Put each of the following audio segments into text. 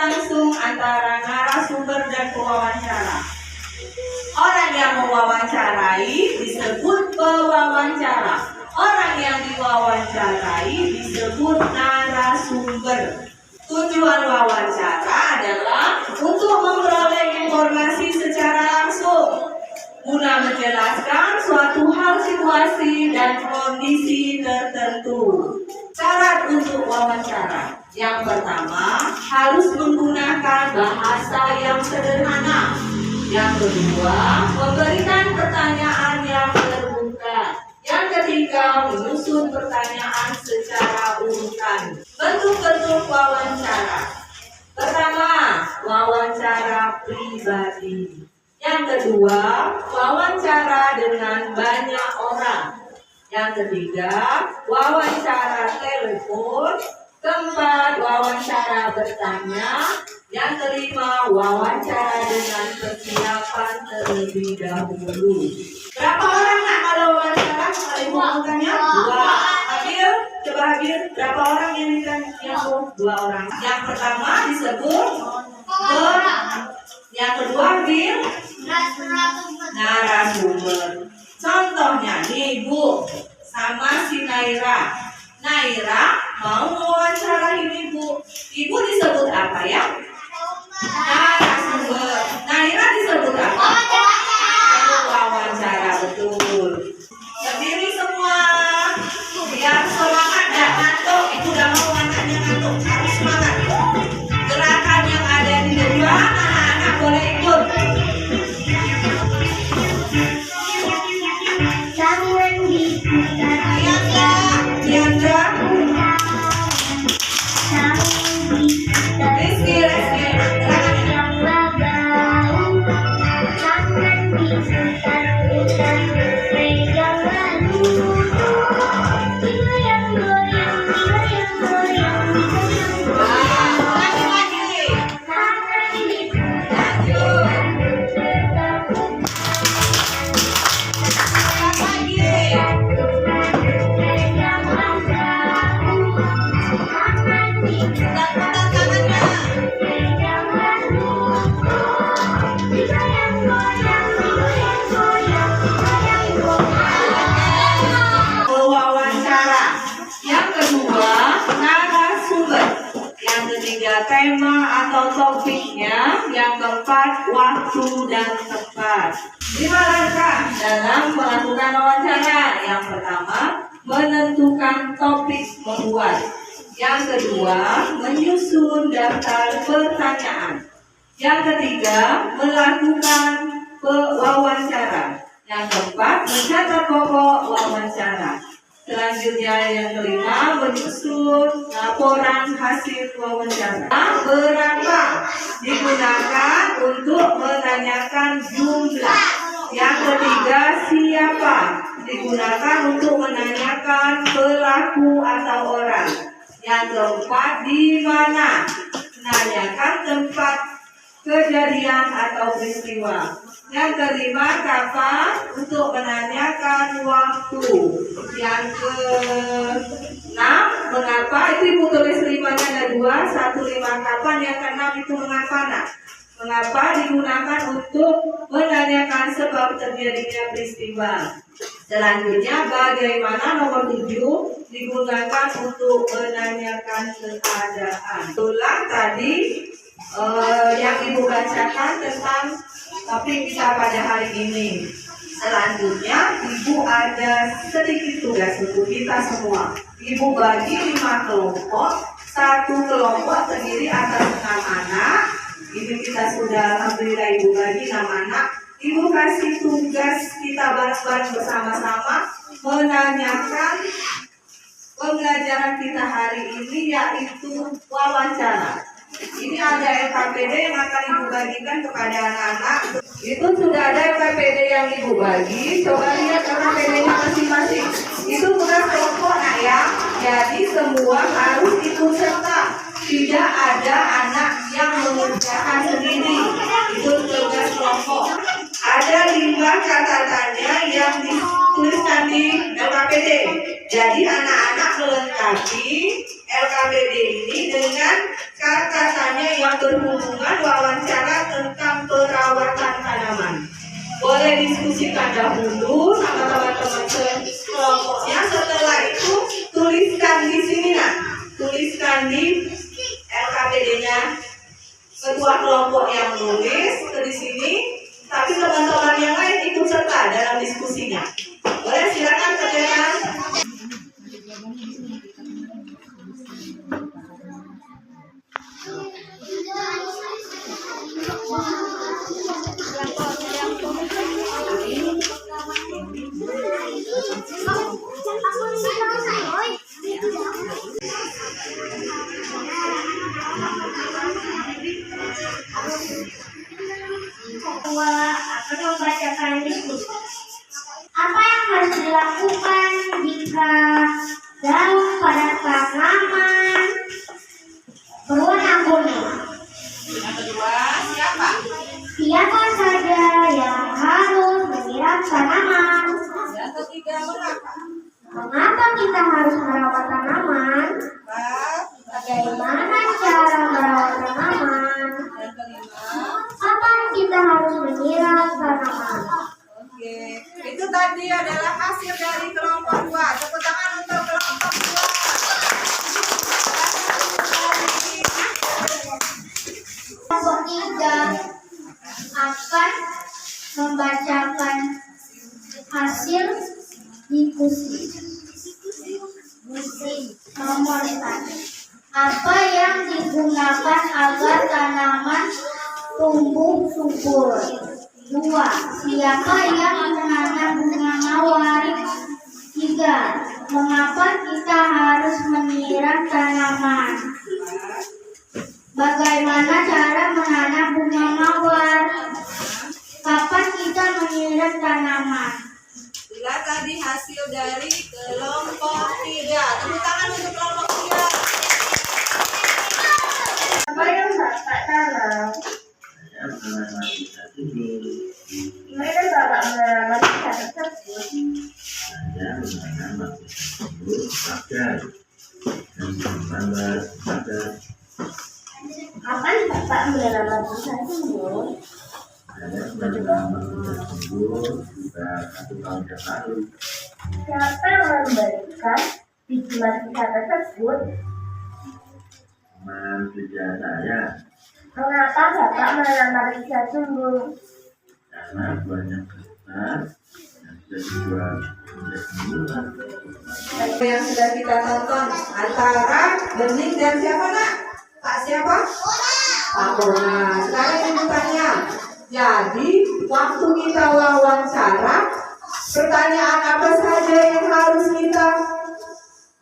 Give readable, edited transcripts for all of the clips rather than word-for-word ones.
langsung antara narasumber dan pewawancara. Orang yang mewawancarai disebut pewawancara. Orang yang diwawancarai disebut narasumber. Tujuan wawancara adalah untuk memperoleh informasi secara langsung guna menjelaskan suatu hal, situasi, dan kondisi tertentu. Syarat untuk wawancara: yang pertama, harus menggunakan bahasa yang sederhana. Yang kedua, memberikan pertanyaan yang terbuka. Yang ketiga, menyusun pertanyaan secara urutan. Bentuk-bentuk wawancara: pertama, wawancara pribadi. Yang kedua, wawancara dengan banyak orang. Yang ketiga, wawancara telepon. Keempat, wawancara bertanya. Yang kelima, wawancara dengan persiapan terlebih dahulu. Berapa orang nak kalau wawancara? Ibu angkanya 2. Habil, coba Habil. Berapa orang yang ditanya? 2 orang. Yang pertama disebut yang kedua Habil narasumber. Contohnya nih Bu, sama si Naira. Naira mau mewawancarain Ibu. Ibu disebut apa ya? Narasumber. Naira disebut apa? Wawancara, betul. Berdiri semua. Biar semangat, gak ngantuk. Ibu udah mau anaknya ngantuk. Harus semangat. Gerakan yang ada di depan, anak-anak boleh ikut. Diandra. Rizky. Tema atau topiknya. Yang keempat, waktu dan tempat. 5 langkah dalam melakukan wawancara. Yang pertama, menentukan topik membuat. Yang kedua, menyusun daftar pertanyaan. Yang ketiga, melakukan wawancara. Yang keempat, mencatat pokok wawancara. Selanjutnya yang kelima, menyusun laporan hasil wawancara. Berapa digunakan untuk menanyakan jumlah. Yang ketiga, siapa digunakan untuk menanyakan pelaku atau orang. Yang keempat, di mana menanyakan tempat kejadian atau peristiwa. Yang kelima, kapan untuk menanyakan waktu. Yang keenam, mengapa. Itu Ibu tulis 5-nya ada 2. 1 5 kapan. Yang keenam itu mengapa. Mengapa digunakan untuk menanyakan sebab terjadinya peristiwa. Selanjutnya, bagaimana nomor 7 digunakan untuk menanyakan keadaan. Ulang tadi yang Ibu bacakan tentang topik kita pada hari ini. Selanjutnya, Ibu ada sedikit tugas untuk kita semua. Ibu bagi 5 kelompok. 1 kelompok terdiri atas 6 anak. Ini kita sudah, alhamdulillah Ibu bagi 6 anak. Ibu kasih tugas kita bareng-bareng bersama-sama menanyakan pembelajaran kita hari ini, yaitu wawancara. Ini ada LKPD yang akan Ibu bagikan kepada anak-anak. Itu sudah ada LKPD yang Ibu bagi. Coba lihat LKPD-nya masing-masing. Itu tugas kelompok nak ya. Jadi semua harus ikut serta. Tidak ada anak yang mengerjakan sendiri. Itu tugas kelompok. Ada 5 catatannya yang dituliskan di LKPD. Jadi anak-anak melengkapi LKPD ini dengan Kata-katanya yang berhubungan wawancara tentang perawatan tanaman. Boleh diskusikan dahulu sama teman-teman sekelompoknya. Setelah itu tuliskan di sini nak. Tuliskan di LKPD-nya. Kedua kelompok yang nulis di sini, tapi teman-teman yang lain ikut serta dalam diskusinya. Boleh, silakan kerjakan. Akan membacakan diskusi. Apa yang harus dilakukan jika daun pada tanaman berwarna kuning? Yang kedua, siapa? Siapa saja yang harus menyiram tanaman? Yang ketiga, mengapa? Mengapa kita harus merawat tanaman? Bagaimana cara merawat tanaman? Yang kelima. Kapan kita harus menyiram tanaman? Oke, itu tadi adalah hasil dari kelompok 2. Tepuk tangan untuk kelompok 2. Kelompok 3 akan membacakan hasil diskusi. Nomor 1. Apa yang digunakan agar tanaman tumbuh subur? 2. Siapa yang menanam bunga mawar? 3. Mengapa kita harus menyiram tanaman? Bagaimana cara menanam bunga mawar? Kapan kita menyiram tanaman? Itulah tadi hasil dari kelompok 3. Tepuk tangan untuk kelompok 3. Apa yang Bapak tanam? Gimana Bapak menanam bisa tersebut? Saya menanam pagar dan menambah pagar. Kapan Bapak menanam bisa tersebut? Saya menanam tumbuh sudah 1 tahun yang lalu. Siapa yang memberikan biji-biji tersebut? Teman kerja saya, Mengapa Bapak menanam bisa tumbuh? karena banyak besar dan sudah dijual menjadi murah. Yang sudah kita tonton antara Bening dan siapa nak? Pak siapa? Pak Bona. Sekarang ibu tanya. Jadi waktu kita wawancara, pertanyaan apa saja yang harus kita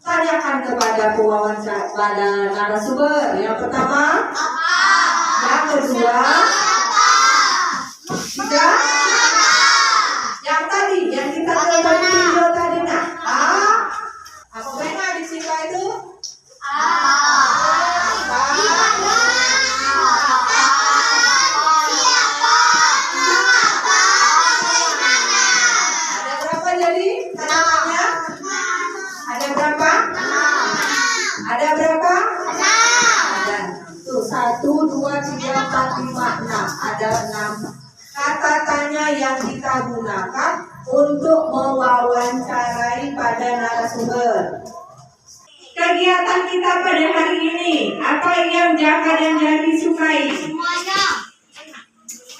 tanyakan kepada pewawancara, pada narasumber? Yang pertama, yang kedua, tiga, yang tadi, yang kita tonton di video tadi nak. Apa benar di sini itu? Ada berapa jadi tanamannya? Ada berapa? Ada berapa? Ada. Tuh 1, 2, 3, 4, 5, 6. Ada 6 kata tanya yang kita gunakan untuk mewawancarai pada narasumber. Kegiatan kita pada hari ini, apa yang Jaka dan Jadi sukai?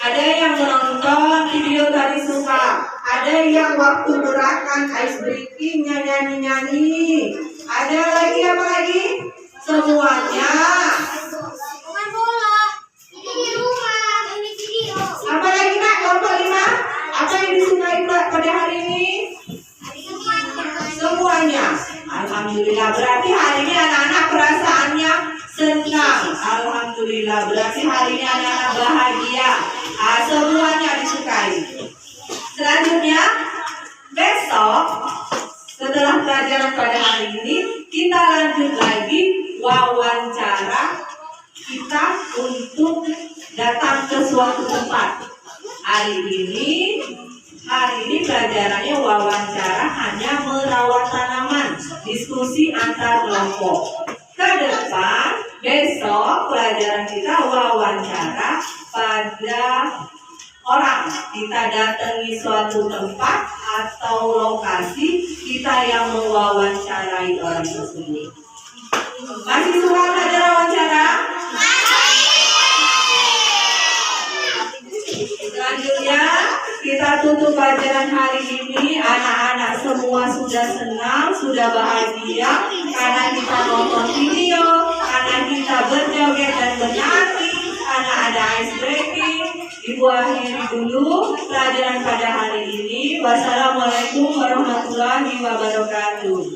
Ada yang menonton video tadi suka, ada yang waktu gerakan ice breaking nyanyi-nyanyi, ada lagi apa lagi? Semuanya. Bukan bola. Ini di rumah. Ini video. Apa lagi nak? Kelompok 5. Apa yang disukai pada hari ini? Semuanya. Alhamdulillah. Berarti hari ini anak-anak perasaannya senang. Alhamdulillah. Berarti hari ini anak-anak bahagia. Semuanya disukai. Selanjutnya, besok setelah pelajaran pada hari ini, kita lanjut lagi wawancara kita untuk datang ke suatu tempat. Hari ini pelajarannya wawancara hanya merawat tanaman, diskusi antar kelompok. Ke depan Besok pelajaran kita wawancara pada orang. Kita datangi suatu tempat atau lokasi, kita yang mewawancarai orang tersebut. Masih suka belajar wawancara? Selanjutnya kita tutup pelajaran hari ini. Anak-anak semua sudah senang, sudah bahagia karena kita nonton video, karena kita berjoget dan bernyanyi, karena ada ice breaking. Ibu akhiri dulu pelajaran pada hari ini. Wassalamualaikum warahmatullahi wabarakatuh.